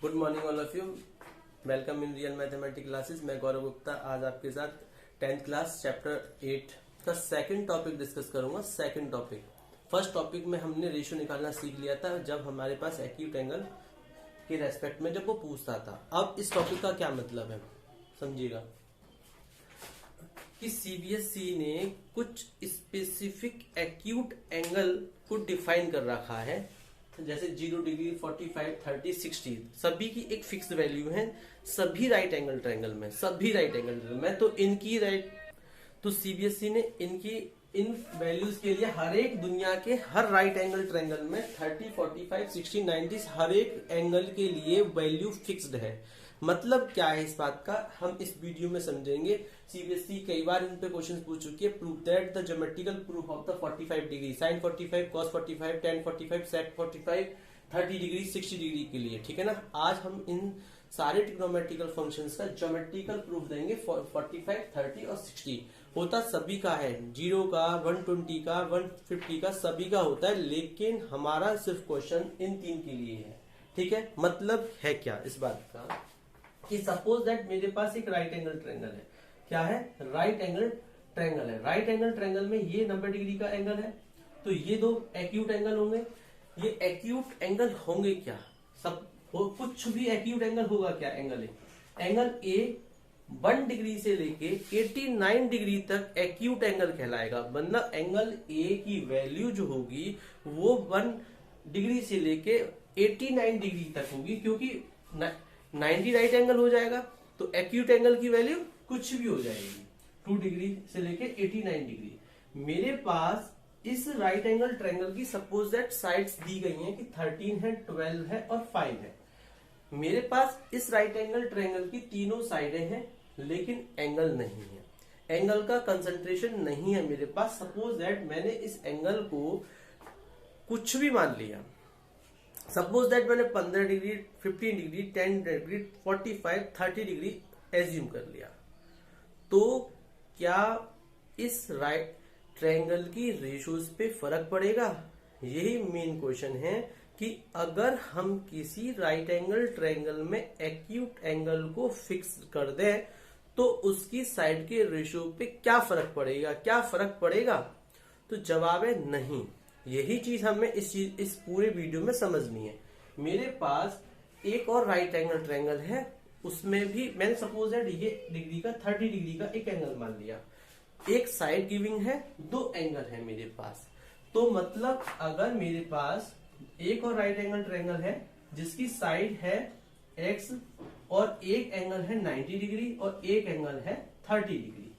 Good morning all of you. Welcome in real mathematics classes. मैं गौरव गुप्ता आज आपके साथ 10th क्लास चैप्टर 8 का सेकंड टॉपिक डिस्कस करूंगा। सेकंड टॉपिक, फर्स्ट टॉपिक में हमने रेशियो निकालना सीख लिया था जब हमारे पास एक्यूट एंगल के रेस्पेक्ट में जब वो पूछता था। अब इस टॉपिक का क्या मतलब है समझिएगा कि सीबीएसई ने कुछ स्पेसिफिक एक्यूट एंगल को डिफाइन कर रखा है, जैसे 0 डिग्री, 45, 30, 60 सभी की एक फिक्स वैल्यू है सभी राइट एंगल ट्रायंगल में, सभी राइट एंगल में। तो इनकी राइट तो सीबीएसई ने इनकी इन वैल्यूज के लिए हर एक दुनिया के हर राइट एंगल ट्रायंगल में 30, 45, 60, 90 हर एक एंगल के लिए वैल्यू फिक्स्ड है। मतलब क्या है इस बात का हम इस वीडियो में समझेंगे। सीबीएसई कई बार इन पे क्वेश्चन पूछ चुकी है। Prove that the geometrical proof of the 45 degree, sin 45, cos 45, tan 45, sec 45, 30 degree, 60 degree के लिए, ठीक है ना। आज हम इन सारे ट्रिग्नोमेट्रिकल फंक्शंस का ज्योमेट्रिकल प्रूफ देंगे। 45, 30 और 60 होता सभी का है, 0 का, 120 का, 150 का, सभी का होता है, लेकिन हमारा सिर्फ क्वेश्चन इन तीन के लिए है, ठीक है। मतलब है क्या इस बात का कि सपोज दैट मेरे पास एक राइट एंगल ट्रायंगल है। क्या है? राइट एंगल ट्रायंगल है। राइट एंगल ट्रायंगल में ये 90 डिग्री का एंगल है, तो ये दो एक्यूट एंगल होंगे। ये एक्यूट एंगल होंगे क्या? सब कुछ भी एक्यूट एंगल होगा क्या? एंगल ए 1 डिग्री से लेके 89 डिग्री तक एक्यूट एंगल कहलाएगा। मतलब एंगल ए की वैल्यू जो होगी वो 1 डिग्री से लेके 89 डिग्री तक होगी, क्योंकि 90 राइट एंगल हो जाएगा तो एक्यूट एंगल की वैल्यू कुछ भी हो जाएगी, 2 डिग्री से लेके 89 डिग्री। मेरे पास इस राइट एंगल ट्रायंगल की सपोज दैट साइड्स दी गई हैं कि 13 है, 12 है और 5 है। मेरे पास इस राइट एंगल ट्रायंगल की तीनों साइडें हैं, लेकिन एंगल नहीं है, एंगल का कंसंट्रेशन नहीं है मेरे पास। सपोज दैट मैंने इस एंगल को कुछ भी मान लिया। सपोज दैट मैंने 15 degree, 15 degree, 10 degree, 45, 30 degree assume कर लिया, तो क्या इस राइट ट्रायंगल की रेशियोज पे फर्क पड़ेगा? यही मेन क्वेश्चन है कि अगर हम किसी राइट एंगल ट्रायंगल में एक्यूट एंगल को फिक्स कर दें तो उसकी साइड के रेशियो पे क्या फर्क पड़ेगा? क्या फर्क पड़ेगा? तो जवाब है नहीं। यही चीज हमें इस पूरे वीडियो में समझनी है। मेरे पास एक और राइट एंगल ट्रायंगल है, उसमें भी मैंने सपोज दैट ये डिग्री का 30 डिग्री का एक एंगल मान लिया। एक साइड गिविंग है, दो एंगल है मेरे पास। तो मतलब अगर मेरे पास एक और राइट एंगल ट्रायंगल है जिसकी साइड है x और एक एंगल है 90 डिग्री और एक एंगल है 30 डिग्री।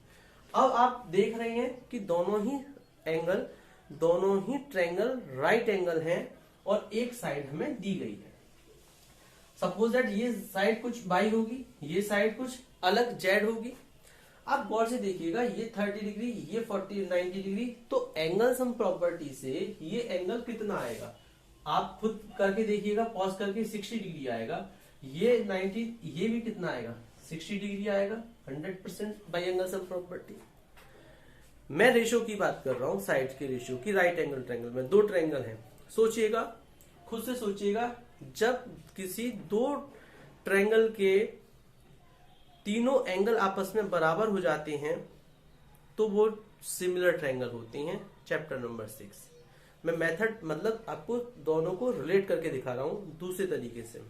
अब आप देख रहे हैं कि दोनों ही ट्रायंगल राइट एंगल हैं और एक साइड हमें दी गई है। सपोज दैट ये साइड कुछ बाई होगी, ये साइड कुछ अलग जेड होगी। आप गौर से देखिएगा, ये 30 डिग्री, ये 90 डिग्री, तो एंगल सम प्रॉपर्टी से ये एंगल कितना आएगा आप खुद करके देखिएगा, पॉज करके 60 डिग्री आएगा। ये 90, ये भी कितना आएगा? 60 डिग्री आएगा 100% बाई एंगल सम प्रॉपर्टी। मैं रेशियो की बात कर रहा हूं, साइड के रेशियो की। राइट एंगल ट्रायंगल में दो ट्रायंगल हैं। सोचिएगा, खुद से सोचिएगा, जब किसी दो ट्रायंगल के तीनों एंगल आपस में बराबर हो जाते हैं तो वो सिमिलर ट्रायंगल होती हैं। चैप्टर नंबर 6 मैं मेथड मतलब आपको दोनों को रिलेट करके दिखा रहा हूं दूसरे तरीके से।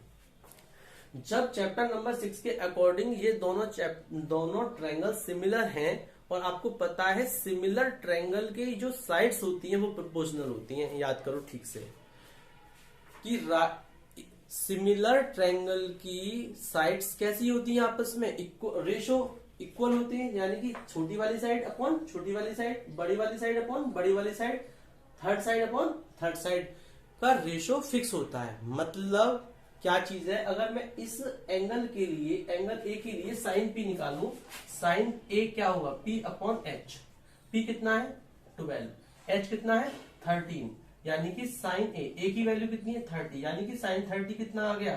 जब चैप्टर नंबर 6 के अकॉर्डिंग ये दोनों ट्रायंगल सिमिलर हैं और आपको पता है सिमिलर ट्रायंगल की जो साइड्स होती हैं वो प्रोपोर्शनल होती हैं। याद करो ठीक से कि सिमिलर ट्रायंगल की साइड्स कैसी होती हैं आपस में? रेशो इक्वल होती है, यानी कि छोटी वाली साइड अपॉन छोटी वाली साइड, बड़ी वाली साइड अपॉन बड़ी वाली side, third side upon third side का रेशो फिक्स होता है। मतलब क्या चीज है? अगर मैं इस एंगल के लिए, एंगल ए के लिए साइन पी निकालूं, साइन ए क्या होगा? P upon H. पी कितना है? 12, एच कितना है? 13, यानी कि साइन ए की वैल्यू कितनी है? 30, यानी कि साइन 30 कितना आ गया?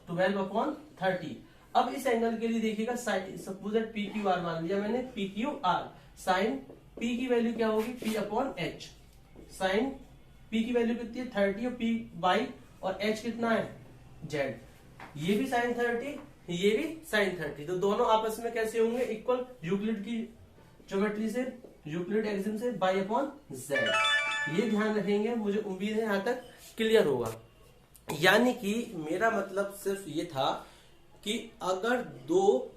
12 अपॉन 30। अब इस एंगल के लिए देखिएगा, suppose that P Q R मान लिया मैंने, P Q R. Sine P की वैल्यू क्या होगी? P upon H. Sine P की वैल्यू कितनी है? 30 और पी बाई, और एच कितना है? जेड। ये भी साइन 30, ये भी साइन 30, तो दोनों आपस में कैसे होंगे? इक्वल, यूक्लिड की ज्योमेट्री से, यूक्लिड एक्सिम से बाई अपॉन जेड। ये ध्यान रखेंगे, मुझे उम्मीद है यहां तक क्लियर होगा। यानी कि मेरा मतलब सिर्फ ये था कि अगर दो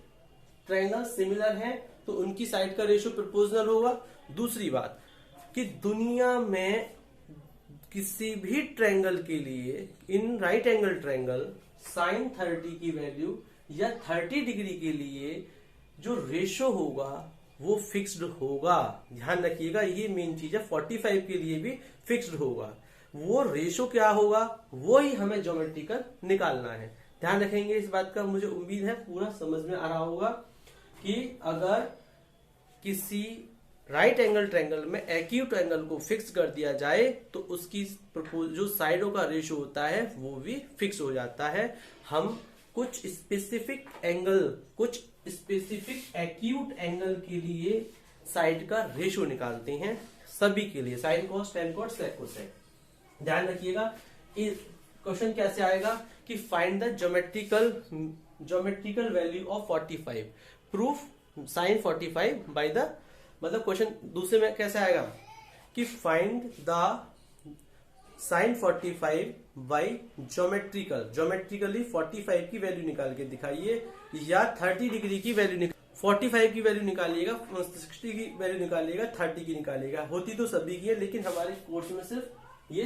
ट्रायंगल सिमिलर हैं तो उनकी साइड का रेशियो प्रोपोर्शनल होगा। दूसरी बात कि दुनिया में किसी भी ट्रायंगल के लिए in right angle triangle sine 30 की वैल्यू या 30 डिग्री के लिए जो रेशियो होगा वो फिक्स्ड होगा। ध्यान रखिएगा, ये मेन चीज है। 45 के लिए भी फिक्स्ड होगा। वो रेशियो क्या होगा वो ही हमें ज्योमेट्रिकल निकालना है। ध्यान रखेंगे इस बात का। मुझे उम्मीद है पूरा समझ में आ रहा होगा कि अगर किसी राइट एंगल ट्रायंगल में एक्यूट एंगल को फिक्स कर दिया जाए तो उसकी जो साइडों का रेशियो होता है वो भी फिक्स हो जाता है। हम कुछ स्पेसिफिक एंगल, कुछ स्पेसिफिक एक्यूट एंगल के लिए साइड का रेशियो निकालते हैं, सभी के लिए, sine cos, tan cos, sec cosec. ध्यान रखिएगा क्वेश्चन कैसे आएगा कि find the geometrical value of 45, proof sine 45 by the, मतलब क्वेश्चन दूसरे में कैसे आएगा कि find the sine 45 by geometrically 45 की वैल्यू निकाल के दिखाइए, या 30 डिग्री की वैल्यू 45 की वैल्यू निकालिएगा, 60 की वैल्यू निकालिएगा, 30 की निकालिएगा। होती तो सभी की है लेकिन हमारे कोर्स में सिर्फ ये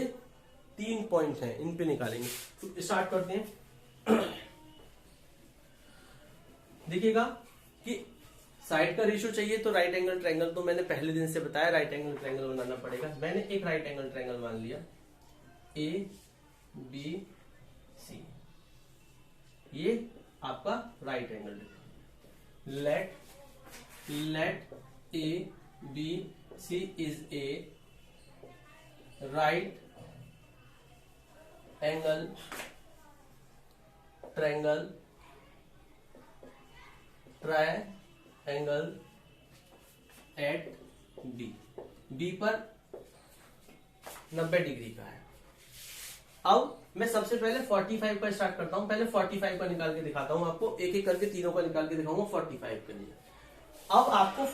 3 पॉइंट हैं, इन पे निकालेंगे। तो स्टार्ट करते हैं। देखिएगा कि साइड का रेशियो चाहिए तो राइट एंगल ट्रायंगल, तो मैंने पहले दिन से बताया राइट एंगल ट्रायंगल बनाना पड़ेगा। मैंने एक राइट एंगल ट्रायंगल मान लिया ए बी सी, ये आपका right angle. Let A B C is a right angle triangle triangle at B पर 90 डिग्री का है। अब मैं सबसे पहले 45 का स्टार्ट करता हूं। पहले 45 का निकाल के दिखाता हूं आपको, एक एक करके तीनों का निकाल के दिखाऊंगा 45 के लिए। अब आपको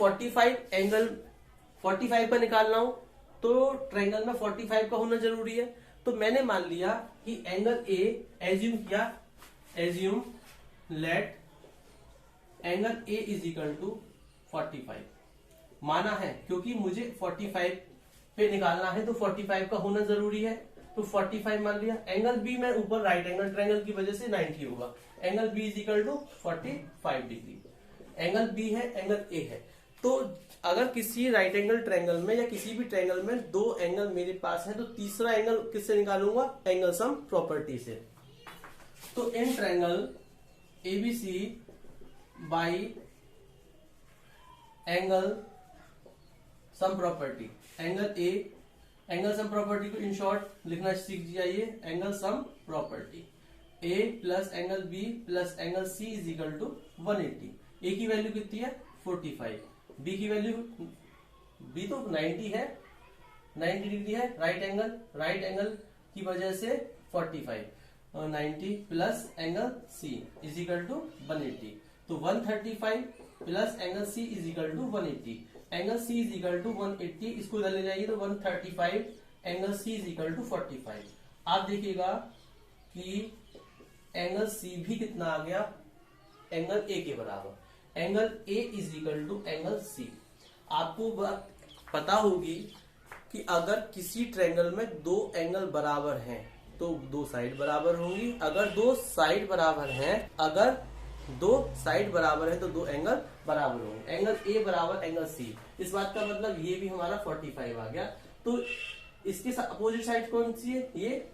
45 का निकालना हो तो ट्रायंगल में 45 का होना जरूरी है। तो मैंने मान लिया कि angle A, assume let angle A is equal to 45 माना है, क्योंकि मुझे 45 पे निकालना है तो 45 का होना जरूरी है, तो 45 मान लिया। एंगल बी में ऊपर राइट एंगल ट्रायंगल की वजह से 90 होगा। Angle B is equal to 45 degree. Angle B है, एंगल ए है। तो अगर किसी राइट एंगल ट्रायंगल में या किसी भी ट्रायंगल में दो एंगल मेरे पास है तो तीसरा एंगल किससे निकालूंगा? एंगल सम प्रॉपर्टी से। तो in triangle ABC by angle sum property, angle A, angle sum property को इन शॉर्ट लिखना सीख जाइए। Angle sum property A plus angle B plus angle C is equal to 180। A की value कितनी है? 45। B की वैल्यू, बी तो 90 है, 90 डिग्री है। राइट एंगल की वजह से 45 और 90 plus angle C is equal to 180। तो 135 plus angle C is equal to 180। Angle C is equal to 180, इसको इधर ले जाइए तो 135 angle C is equal to 45। आप देखिएगा कि एंगल सी भी कितना आ गया? एंगल ए के बराबर। Angle A is equal to angle C. आपको बात पता होगी कि अगर किसी ट्रायंगल में दो एंगल बराबर हैं तो दो साइड बराबर होंगी। अगर दो साइड बराबर हैं तो दो एंगल बराबर होंगे। एंगल ए बराबर एंगल सी, इस बात का मतलब ये भी हमारा 45 आ गया। तो इसके अपोजिट साइड कौन सी है? ये,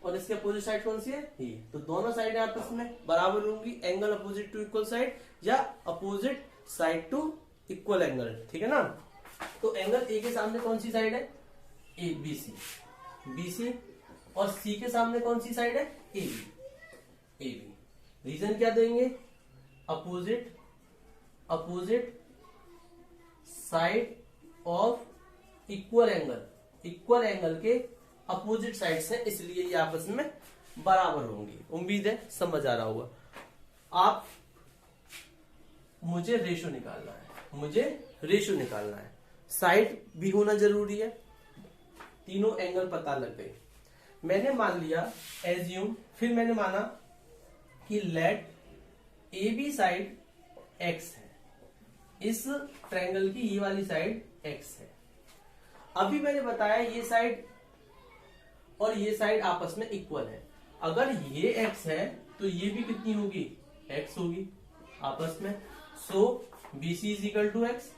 और इसके अपोजिट साइड कौन सी है? ये। तो दोनों साइड आपस में बराबर होंगी। Angle opposite to equal side या opposite side to equal angle, ठीक है ना। तो एंगल ए के सामने कौन सी साइड है? A B C, B C. और सी के सामने कौन सी साइड है? A B, A B. Reason क्या देंगे? Opposite side of equal angle, equal angle के अपोजिट साइड से, इसलिए ये आपस में बराबर होंगी। उम्मीद है समझ आ रहा होगा। आप मुझे रेशो निकालना है, साइड भी होना जरूरी है। तीनों एंगल पता लग गए। मैंने मान लिया एज्यूम, फिर मैंने माना कि let A B side X है, इस ट्रायंगल की ये वाली साइड एक्स है। अभी मैंने बताया ये साइड और ये साइड आपस में इक्वल है। अगर ये x है तो ये भी कितनी होगी, x होगी आपस में। So BC is equal to X.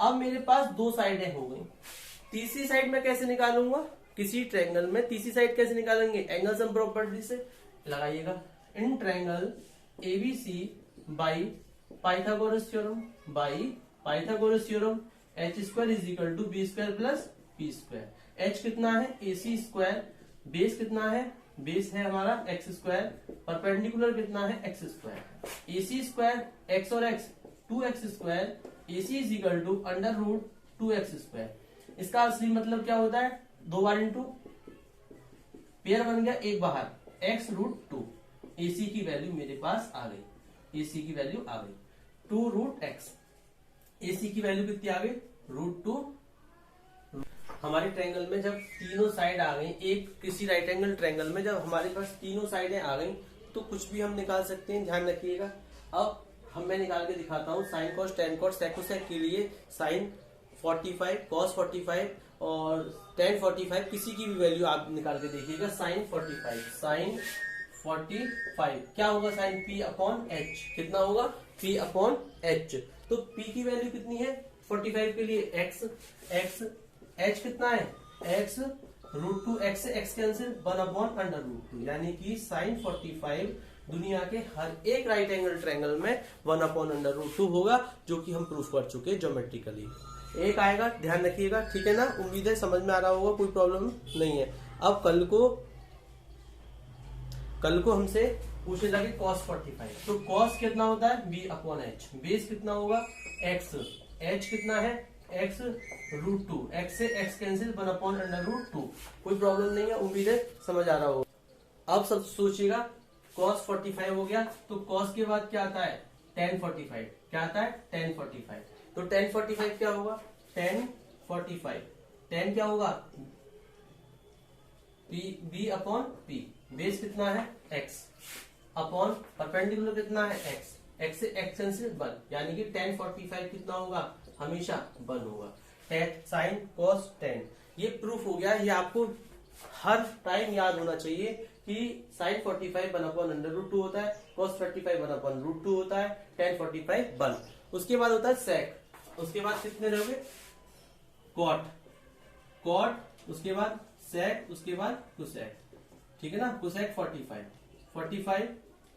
अब मेरे पास दो साइडें हो गई। तीसरी साइड में कैसे निकालूंगा, किसी ट्रायंगल में तीसरी साइड कैसे निकालेंगे, एंगल सम प्रॉपर्टी से लगाइएगा। In triangle ABC by Pythagoras theorem H square is equal to B square plus P square. H कितना है, AC स्क्वायर, बेस कितना है, बेस है हमारा एक्स स्क्वायर, परपेंडिकुलर कितना है, x square. AC square x और x 2x square, AC is equal to under root 2x square. इसका असली मतलब क्या होता है, 2 बार इंटू, पेयर बन गया एक बाहर, x रूट 2। AC की वैल्यू मेरे पास आ गई, AC की वैल्यू आ गई 2 रूट x। AC की वैल्यू कितनी आ गई, रूट 2। हमारे ट्रायंगल में जब तीनों साइड आ गई, एक किसी राइट एंगल ट्रायंगल में जब हमारे पास तीनों साइडें आ गई तो कुछ भी हम निकाल सकते हैं, ध्यान रखिएगा। अब मैं निकाल के दिखाता हूँ। Sine cos tan cos sec cosec के लिए साइन 45 कॉस 45 और टेन 45 किसी की भी वैल्यू आप निकाल के देखिएगा। साइन 45 क्या होगा, साइन P अपॉन एच, कितना होगा, P अपॉन एच। तो P की वैल्यू कितनी है 45 के लिए, x h कितना है, x रूट 2, x से x cancel, 1 upon under root 2, यानी कि साइन 45 दुनिया के हर एक राइट एंगल ट्रायंगल में 1 अपॉन अंडर रूट 2 होगा, जो कि हम प्रूफ कर चुके ज्योमेट्रिकली। एक आएगा, ध्यान रखिएगा, ठीक है ना। उम्मीद है समझ में आ रहा होगा, कोई प्रॉब्लम नहीं है। अब कल को हमसे पूछे लगे cos 45, तो cos कितना होता है, b अपॉन एच, बेस कितना होगा x, h कितना है x रूट 2, x से x cancel, 1 upon under root 2। कोई प्रॉब्लम नहीं है, उम्मीद है समझ आ रहा होगा। अब सब सोचिएगा, cos 45 हो गया, तो cos के बाद क्या आता है, tan 45, क्या आता है, tan 45। तो tan 45 क्या होगा, tan 45, tan क्या होगा, b अपॉन p, बेस कितना है x अपॉन परपेंडिकुलर कितना है x से x कैंसिल 1, यानी कि tan 45 कितना होगा, हमेशा 1 होगा। साइन कॉस टेन, ये प्रूफ हो गया। ये आपको हर टाइम याद होना चाहिए कि साइन 45 1 अपॉन अंडर रूट 2 होता है, कॉस 45 1 अपॉन रूट 2 होता है, tan 45 1। उसके बाद होता है सेक, उसके बाद कितने रहोगे, कॉट, उसके बाद सेक, उसके बाद कुसेक, ठीक है ना। कुसेक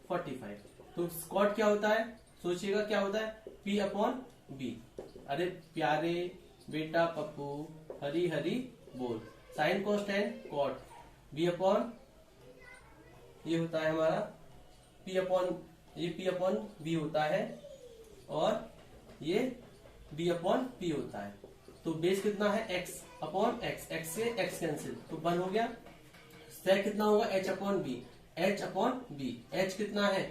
45 तो कॉट क्या होता है, सोचिएगा क्या होता है, P अपॉन B। अरे प्यारे बेटा पप्पू, हरी हरी बोल। Sine cos tan cot, B upon, ये होता है हमारा P अपॉन B होता है, और ये B अपॉन P होता है। तो बेस कितना है x अपॉन x से x कैंसिल, तो 1 हो गया। सेक कितना होगा, h अपॉन B, h कितना है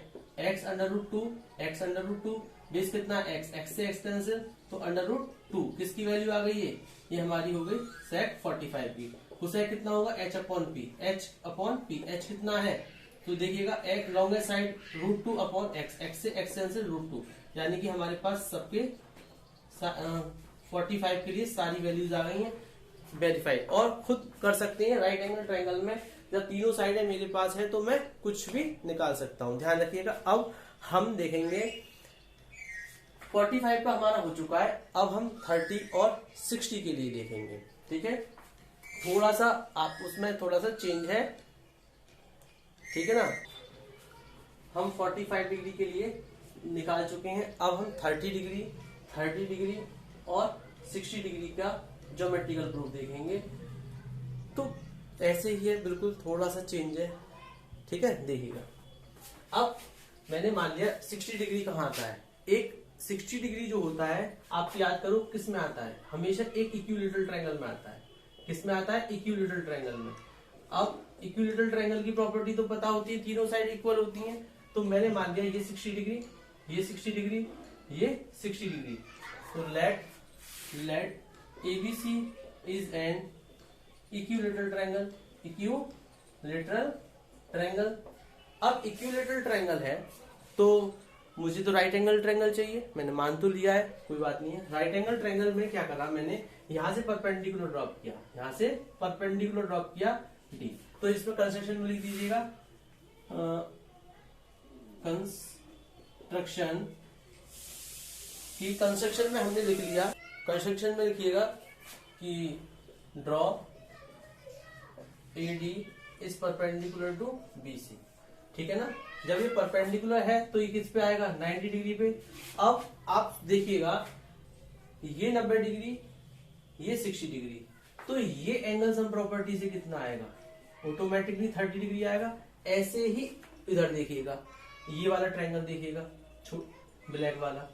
x अंडर रूट 2, बेस कितना है x से x कैंसिल, तो अंडर रूट 2, किसकी वैल्यू आ गई है, ये हमारी हो गई सेक 45 की। कुसेक कितना होगा, h अपॉन p, h कितना है, तो देखिएगा एक longest side root 2 upon x से x कैंसिल रूट 2, यानी कि हमारे पास सबके 45 के लिए सारी वैल्यूज आ गई हैं वेरीफाई। और खुद कर सकते हैं, राइट एंगल ट्रायंगल में जब तीनों साइडें मेरे पास है तो मैं कुछ भी निकाल सकता हूं, ध्यान रखिएगा। अब हम देखेंगे 45 का हमारा हो चुका है, अब हम 30 और 60 के लिए देखेंगे, ठीक है। थोड़ा सा आप उसमें थोड़ा सा चेंज है, ठीक है ना। हम 45 डिग्री के लिए निकाल चुके हैं, अब हम 30 डिग्री और 60 डिग्री का ज्योमेट्रिकल प्रूफ देखेंगे। तो ऐसे ही है, बिल्कुल थोड़ा सा चेंज है, ठीक है, देखिएगा। अब मैंने मान लिया 60 डिग्री कहाँ आता है, एक 60 डिग्री जो होता है आप याद करो किस में आता है, हमेशा एक इक्विलेटरल ट्रायंगल में आता है। किस में आता है, इक्विलेटरल ट्रायंगल में। अब इक्विलेटरल ट्रायंगल की प्रॉपर्टी तो पता होती है, तीनों साइड इक्वल होती हैं। तो मैंने मान लिया ये 60 डिग्री, ये 60 डिग्री, ये 60 डिग्री। तो let ABC is an equilateral triangle. Equilateral triangle. अब इक्विलेटरल ट्रायंगल है तो मुझे तो राइट एंगल ट्रायंगल चाहिए, मैंने मान तो लिया है, कोई बात नहीं है। राइट एंगल ट्रायंगल में क्या करा मैंने, यहां से परपेंडिकुलर ड्रॉप किया, यहां से परपेंडिकुलर ड्रॉप किया D। तो इसमें कंस्ट्रक्शन में लिख दीजिएगा, कंस्ट्रक्शन की कंस्ट्रक्शन में हमने लिख लिया, कंस्ट्रक्शन में लिखिएगा कि draw AD is perpendicular to BC। ठीक है ना। जब ये परपेंडिकुलर है तो ये किस पे आएगा, 90 डिग्री पे। अब आप देखिएगा ये 90 डिग्री, ये 60 डिग्री, तो ये एंगल सम प्रॉपर्टी से कितना आएगा, ऑटोमेटिकली 30 डिग्री आएगा। ऐसे ही इधर देखिएगा, ये वाला ट्रायंगल देखिएगा ब्लैक वाला,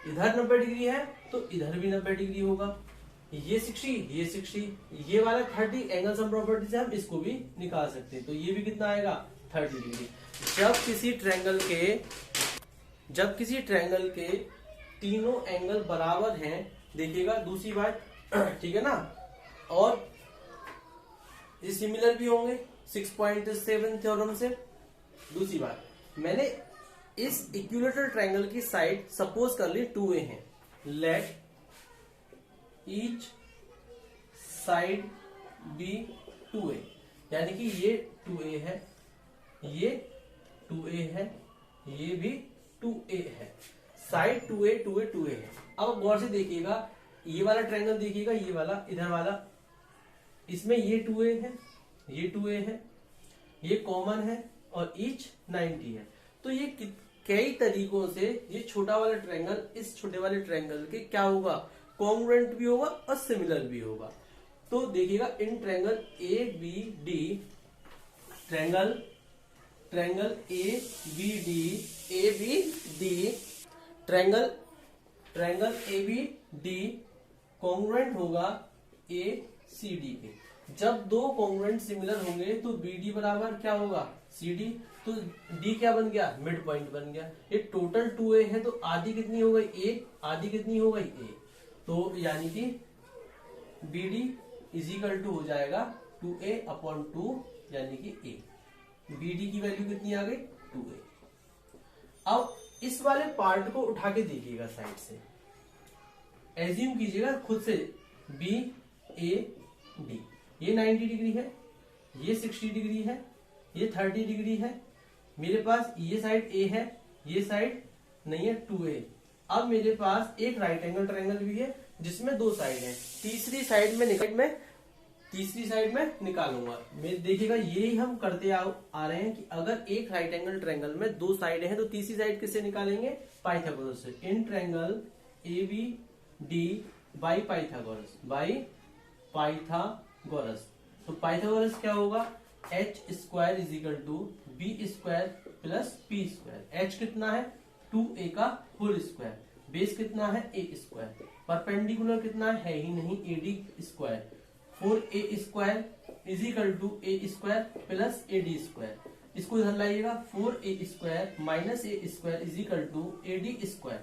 इधर 90 डिग्री है तो इधर भी 90 डिग्री होगा। ये 60, ये 60, ये वाला 30, एंगल सम प्रॉपर्टी से हम इसको भी निकाल सकते हैं। तो ये भी कितना आएगा, 30 डिग्री। जब किसी ट्रायंगल के तीनों एंगल बराबर हैं, देखिएगा दूसरी बात, ठीक है ना, और ये सिमिलर भी होंगे 6.7 थ्योरम से। दूसरी बात, मैंने इस इक्विलेटरल ट्रायंगल की साइड सपोज कर ली 2A है। Late each side B 2A, यानी कि ये 2A है, ये 2A है, ये भी 2A है, साइड 2A 2A 2A है। अब गौर से देखिएगा, ये वाला ट्रायंगल देखिएगा, ये वाला इधर वाला, इसमें ये 2A है, ये 2A है, ये कॉमन है और ईच 90 है। तो ये कई तरीकों से ये छोटा वाला ट्रायंगल इस छोटे वाले ट्रायंगल के क्या होगा, कॉन्ग्रुएंट भी होगा और सिमिलर भी होगा। तो देखिएगा इन triangle ABD, triangle ABD congruent होगा ACD के। जब दो कॉन्ग्रुएंट सिमिलर होंगे तो BD बराबर क्या होगा, CD। तो D क्या बन गया, मिड पॉइंट बन गया। ये टोटल 2A है तो आधी कितनी हो गई A, आधी कितनी हो गई A। तो यानी कि BD इज इक्वल टू हो जाएगा 2A/2, यानी कि A। BD की वैल्यू कितनी आ गई, 2A। अब इस वाले पार्ट को उठा के देखिएगा साइड से, एज्यूम कीजिएगा खुद से BAD, ये 90 डिग्री है, ये 60 डिग्री है, ये 30 डिग्री है। मेरे पास ये साइड A है, ये साइड नहीं है 2A। अब मेरे पास एक राइट एंगल ट्रायंगल भी है जिसमें दो साइड है, तीसरी साइड में निकालूंगा। मैं देखिएगा यही हम करते आ रहे हैं कि अगर एक राइट एंगल ट्रायंगल में दो साइड हैं तो तीसरी साइड किससे निकालेंगे, पाइथागोरस से। In triangle ABD by Pythagoras. तो पाइथागोरस क्या होगा, h² is equal to B² plus P²। h कितना है, 2A का होल स्क्वायर, बेस कितना है A², परपेंडिकुलर कितना है ही नहीं, AD²। 4A² is equal to A² plus AD²। इसको इधर लाइएगा, 4A² minus A² is equal to AD²।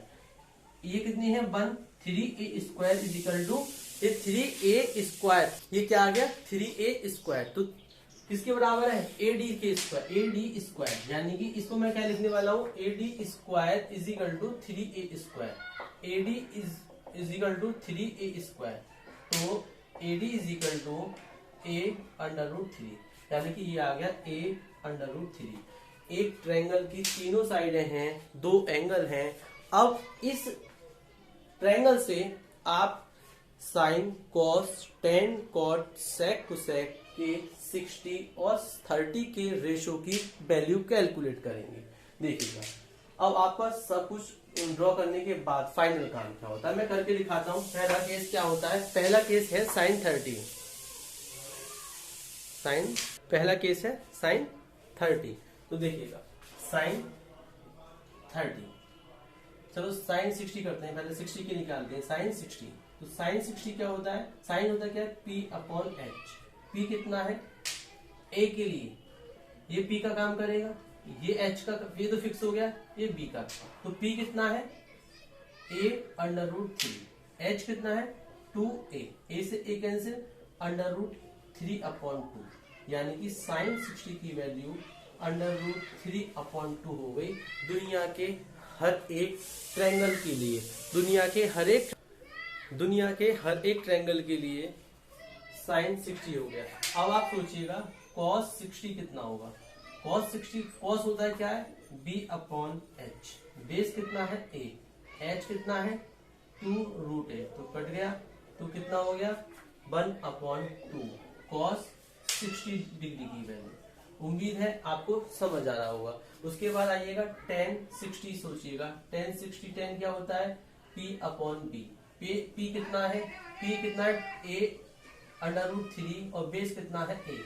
ये कितनी है 1, 3A² इज इक्वल टू, ये 3A², ये क्या आ गया 3A²। तो किसके बराबर है, AD², यानी कि इसको मैं क्या लिखने वाला हूँ, AD² is equal to 3A²। AD is equal to 3A²। तो AD is equal to A√3, यानी कि ये आ गया A√3। एक ट्रायंगल की तीनों साइडें हैं, दो एंगल हैं। अब इस ट्रायंगल से आप साइन, कॉस, टेन, कॉट, सेक, कोसेक के 60 और 30 के रेशो की वैल्यू कैलकुलेट करेंगे। देखिएगा अब आपका सब कुछ ड्रॉ करने के बाद फाइनल काम क्या होता है मैं करके दिखाता हूं। पहला केस क्या होता है, पहला केस है साइन 30, पहला केस है साइन 30। तो देखिएगा साइन 30, चलो साइन 60 करते हैं, पहले 60 के निकालते हैं। साइन 60, तो साइन 60 क्या होता है, साइन होता है क्या, P/H। P कितना है ए के लिए ये पी का काम करेगा, ये एच का, ये तो फिक्स हो गया, ये बी का। तो पी कितना है A under root three, H कितना है 2a, ए से ए कैंसिल, अंडर रूट 3/2, यानी कि साइन 60 की वैल्यू अंडर रूट 3/2 हो गई दुनिया के हर एक ट्रायंगल के लिए। दुनिया के हर एक ट्रायंगल के लिए साइन 60 हो गया। अब आप सोचिएगा कॉस 60 कितना होगा। कॉस 60, कॉस होता है क्या है b/h, बेस कितना है a, h कितना है 2√a, तो कट गया, तो कितना हो गया 1/2 कॉस 60 डिग्री की वैल्यू। उम्मीद है आपको समझ आ रहा होगा। उसके बाद आइएगा tan 60, सोचिएगा tan 60, tan क्या होता है p/b, p कितना है, p कितना है a अंडर रूट 3 और बेस कितना है a,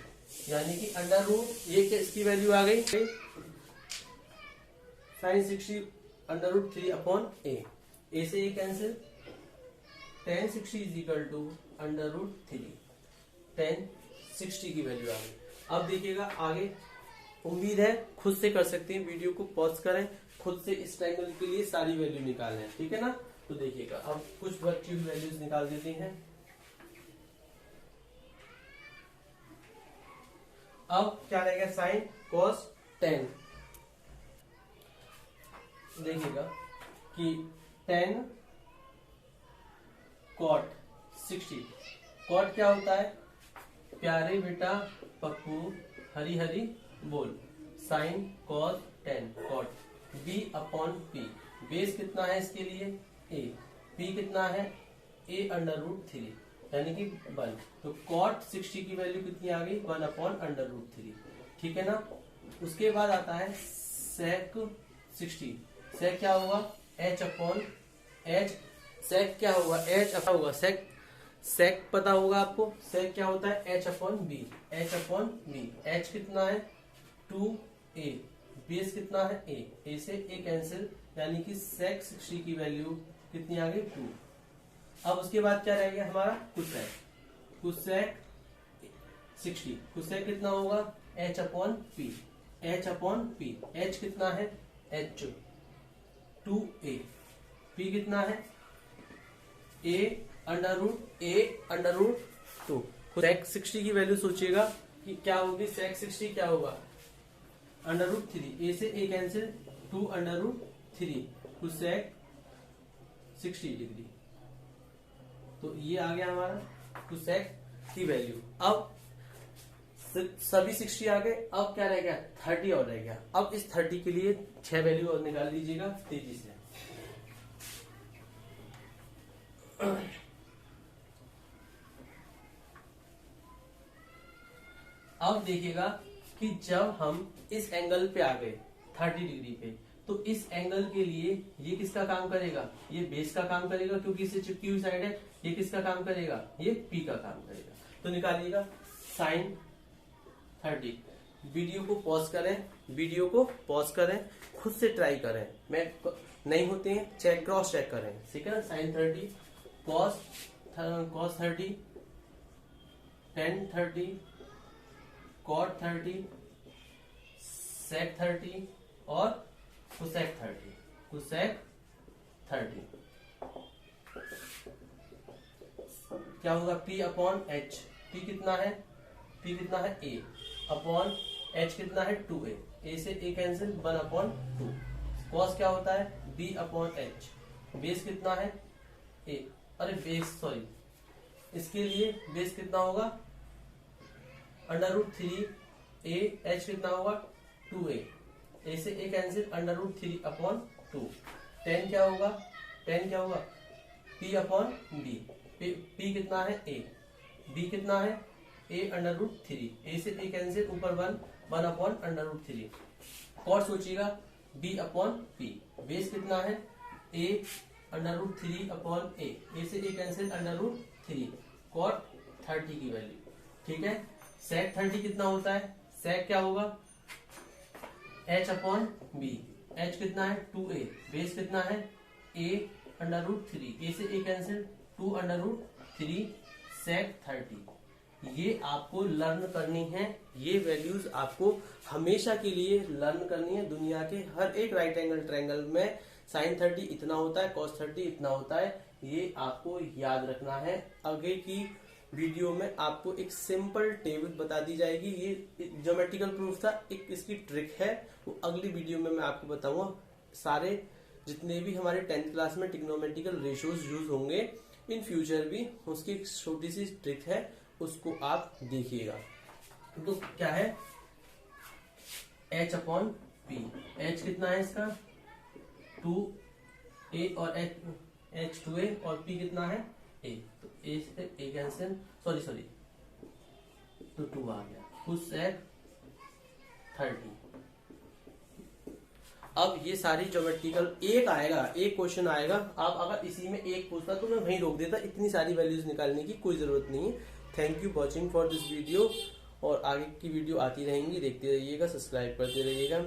यानी कि अंडर रूट ये इसकी वैल्यू आ गई sign 60 under root 3/a, a से ये cancel, tan 60 is equal to under root 3, tan 60 की वैल्यू आ गई। अब देखिएगा आगे, उम्मीद है खुद से कर सकते हैं, वीडियो को पॉज करें, खुद से इस ट्रायंगल के लिए सारी वैल्यू निकालें, ठीक है ना। तो देखिएगा अब कुछ वर्चुअल वैल्यूज निकाल देते हैं। अब क्या रहेगा साइन कॉस 10, देखिएगा कि 10 कॉट 60, कॉट क्या होता है प्यारे बेटा पप्पू हरी हरी बोल, sine cos 10 cot b/p, base कितना है इसके लिए a, p कितना है a अंडर रूट 3 यानी कि 1, तो कॉट 60 की वैल्यू कितनी आ गई 1/√3, ठीक है ना। उसके बाद आता है सेक 60, सेक क्या होगा h/h, सेक क्या होगा h होगा, सेक पता होगा आपको, सेक क्या होता है h/b, h कितना है 2a, बेस कितना है a से a कैंसिल, यानी कि सेक 60 की वैल्यू कितनी आ गई 2। अब उसके बाद क्या रहेगा हमारा कुसेक 60, कुसेक कितना होगा h/p, h कितना है h 2a, p कितना है a अंडर रूट 2। सेक 60 की वैल्यू सोचिएगा कि क्या होगी, सेक 60 क्या होगा अंडर रूट 3, a से a कैंसिल, 2√3 कुसेक 60 डिग्री, तो ये आ गया हमारा कुसेक की वैल्यू। अब सभी 60 आ गए, अब क्या रह गया 30 और रह गया। अब इस 30 के लिए 6 वैल्यू और निकाल लीजिएगा तेजी से। अब देखिएगा कि जब हम इस एंगल पे आ गए 30 डिग्री पे, तो इस एंगल के लिए ये किसका काम करेगा, ये बेस का काम करेगा क्योंकि इससे चिपकी हुई साइड है। ये किसका काम करेगा, ये पी का काम करेगा। तो निकालिएगा साइन 30, वीडियो को पॉज करें, खुद से ट्राई करें, मैं नहीं होते हैं क्रॉस चेक करें, ठीक है ना। साइन 30 कॉस 30 tan 30 कॉट 30 सेक 30 और कुसेक 30। क्या होगा p/h, p कितना है a अपॉन h कितना है 2a, a से a कैंसिल 1/2, कॉस क्या होता है b/h, बेस कितना है a, अरे बेस सॉरी, इसके लिए बेस कितना होगा √3a, h कितना होगा 2a, a से a कैंसिल √3/2, tan क्या होगा p/b, p कितना है a, b कितना है a √3, a से a कैंसिल ऊपर 1/√3, कॉट सोचिएगा b/p, बेस कितना है a √3/a, a से a कैंसिल √3, कॉट 30 की वैल्यू, ठीक है। सेक 30 कितना होता है, सेक क्या होगा h/b, h कितना है 2a, बेस कितना है a √3, a से a कैंसिल 2√3, सेक 30, ये आपको लर्न करनी है। ये वैल्यूज आपको हमेशा के लिए लर्न करनी है। दुनिया के हर एक राइट एंगल ट्रायंगल में sin 30 इतना होता है, cos 30 इतना होता है, ये आपको याद रखना है। आगे की वीडियो में आपको एक सिंपल टेबल बता दी जाएगी। ये ज्योमेट्रिकल प्रूफ था, एक इसकी ट्रिक है, वो अगली वीडियो में मैं आपको बताऊंगा। सारे जितने भी हमारे 10th क्लास में ट्रिग्नोमेट्रिकल रेशियोज यूज होंगे इन फ्यूचर भी, उसकी एक छोटी सी ट्रिक है, उसको आप देखिएगा। तो क्या है h/p, h कितना है इसका 2a और h 2a और p कितना है a, तो a से a कैंसिल, सॉरी तो 2 आ गया, कुछ 30। अब ये सारी ज्योमेट्रिकल एक क्वेश्चन आएगा, आप अगर इसी में एक पूछता तो मैं वहीं रोक देता, इतनी सारी वैल्यूज निकालने की कोई जरूरत नहीं है। Thank you watching for this video, और आगे की वीडियो आती रहेंगी, देखते रहिएगा, सब्सक्राइब करते रहिएगा।